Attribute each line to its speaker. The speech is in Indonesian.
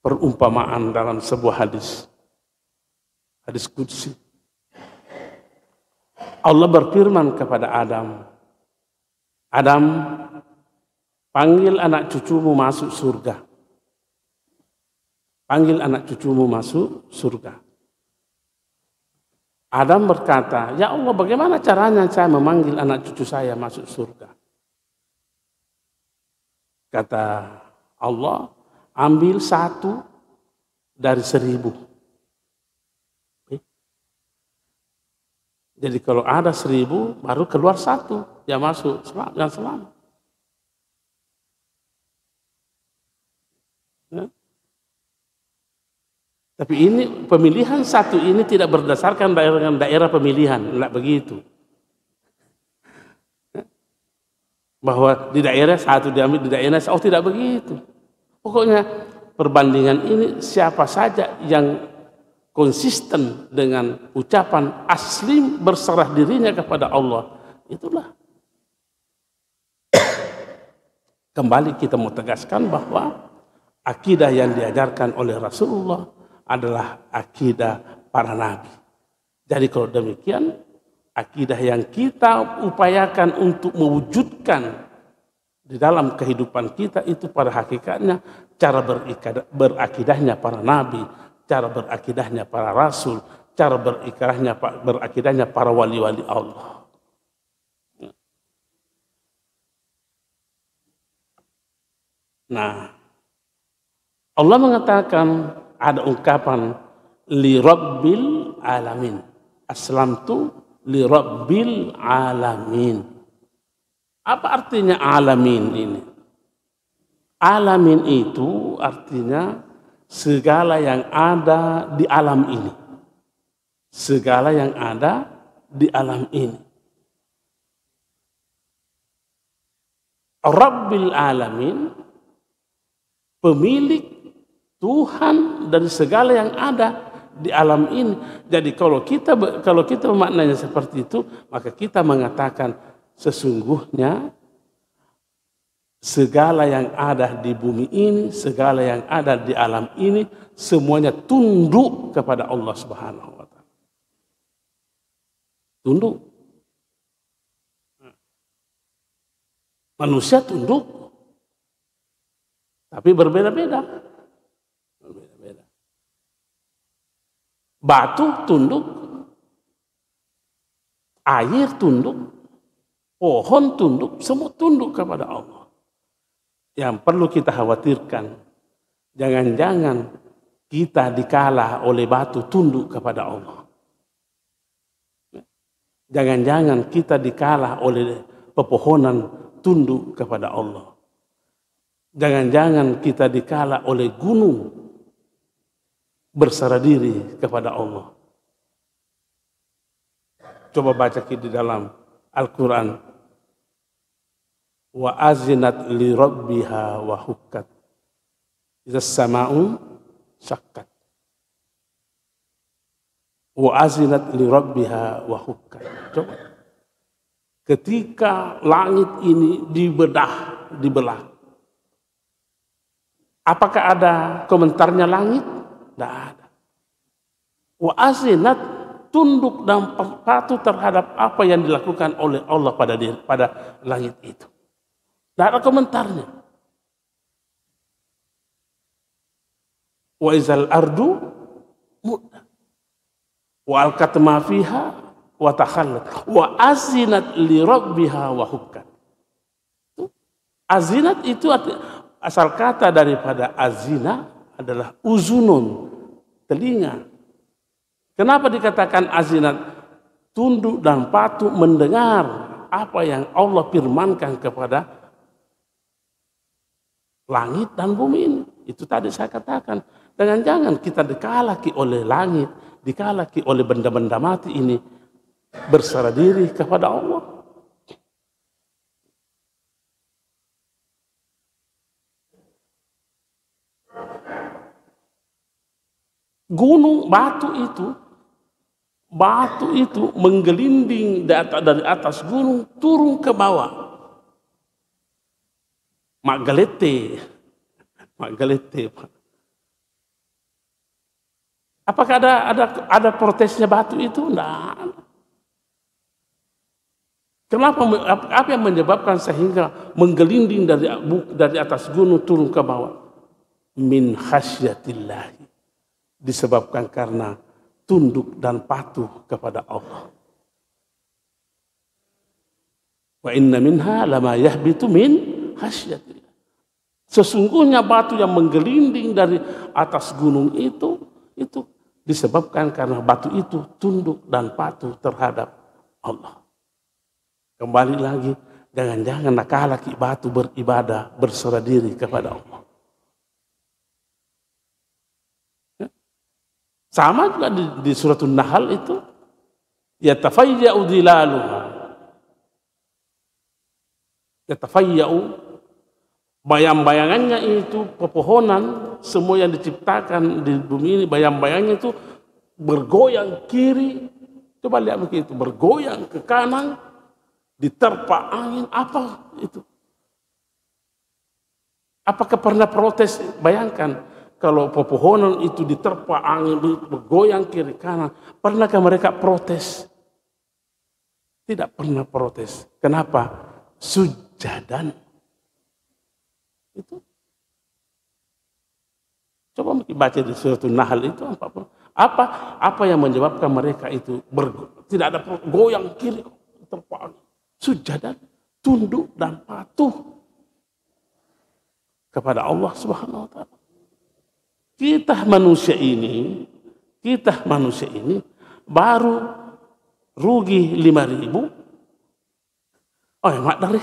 Speaker 1: perumpamaan dalam sebuah hadis qudsi. Allah berfirman kepada Adam, Adam, panggil anak cucumu masuk surga. Panggil anak cucumu masuk surga. Adam berkata, ya Allah, bagaimana caranya saya memanggil anak cucu saya masuk surga? Kata Allah, ambil 1 dari 1000. Jadi kalau ada 1000, baru keluar 1 yang masuk, yang selamat. Ya. Tapi ini pemilihan 1 ini tidak berdasarkan daerah pemilihan, enggak begitu. Bahwa di daerah 1 diambil, di daerah tidak begitu. Pokoknya perbandingan ini siapa saja yang konsisten dengan ucapan asli berserah dirinya kepada Allah, itulah. Kembali kita mau tegaskan bahwa akidah yang diajarkan oleh Rasulullah adalah akidah para nabi. Jadi kalau demikian, akidah yang kita upayakan untuk mewujudkan di dalam kehidupan kita itu pada hakikatnya cara berakidahnya para nabi, cara berakidahnya para rasul, cara berakidahnya para wali-wali Allah. Nah, Allah mengatakan ada ungkapan li rabbil alamin. Aslamtu li rabbil alamin. Apa artinya alamin ini? Alamin itu artinya segala yang ada di alam ini. Segala yang ada di alam ini. Rabbil alamin, pemilik Tuhan dari segala yang ada di alam ini. Jadi kalau kita memaknanya seperti itu, maka kita mengatakan sesungguhnya segala yang ada di bumi ini, segala yang ada di alam ini, semuanya tunduk kepada Allah Subhanahu wa Ta'ala. Tunduk. Manusia tunduk, tapi berbeda-beda. Batu tunduk, air tunduk, pohon tunduk, semua tunduk kepada Allah. Yang perlu kita khawatirkan, jangan-jangan kita dikalah oleh batu tunduk kepada Allah. Jangan-jangan kita dikalah oleh pepohonan tunduk kepada Allah. Jangan-jangan kita dikalah oleh gunung berserah diri kepada Allah. Coba baca di dalam Al-Quran. Wa azinat li rabbiha wa hukkat. Iza sama'u syakkat. Wa azinat li rabbiha wa hukkat. Coba. Ketika langit ini dibelah. Apakah ada komentarnya langit? Tidak ada. Wa azinat, tunduk dan patuh terhadap apa yang dilakukan oleh Allah pada langit itu. Tidak ada komentarnya. Wa izal ardu muddat. Wa alqat ma fiha wa takhallat. Wa azinat li rabbiha wa hukkat. Azinat itu asal kata daripada azina adalah uzunun, telinga. Kenapa dikatakan azinat? Tunduk dan patuh mendengar apa yang Allah firmankan kepada langit dan bumi ini. Itu tadi saya katakan. Jangan-jangan kita dikalahki oleh langit, dikalahki oleh benda-benda mati ini, berserah diri kepada Allah. Gunung batu itu menggelinding dari atas gunung turun ke bawah. Mak galete. Apakah ada protesnya batu itu? Tidak. Kenapa? Apa yang menyebabkan sehingga menggelinding dari atas gunung turun ke bawah? Min khasyatillah. Disebabkan karena tunduk dan patuh kepada Allah. Wa inna minha lama yahbitu min khasyatillah. Sesungguhnya batu yang menggelinding dari atas gunung itu disebabkan karena batu itu tunduk dan patuh terhadap Allah. Kembali lagi, jangan-jangan nak kalah batu beribadah, berserah diri kepada Allah. Sama juga di surat An-Nahl itu, yatafayya'u dhilaluha. Yatafayya'u, bayang-bayangannya itu pepohonan, semua yang diciptakan di bumi ini, bayang-bayangnya itu bergoyang kiri, coba lihat begitu, bergoyang ke kanan, diterpa angin. Apa itu? Apakah pernah protes? Bayangkan kalau pepohonan itu diterpa angin, bergoyang kiri kanan, pernahkah mereka protes? Tidak pernah protes. Kenapa? Sujadan. Itu. Coba baca di surat An-Nahl itu apa yang menyebabkan mereka itu tidak ada goyang kiri, terpa angin. Sujadan, tunduk dan patuh kepada Allah Subhanahu wa taala. Kita manusia ini baru rugi 5.000. Oh, hemat dari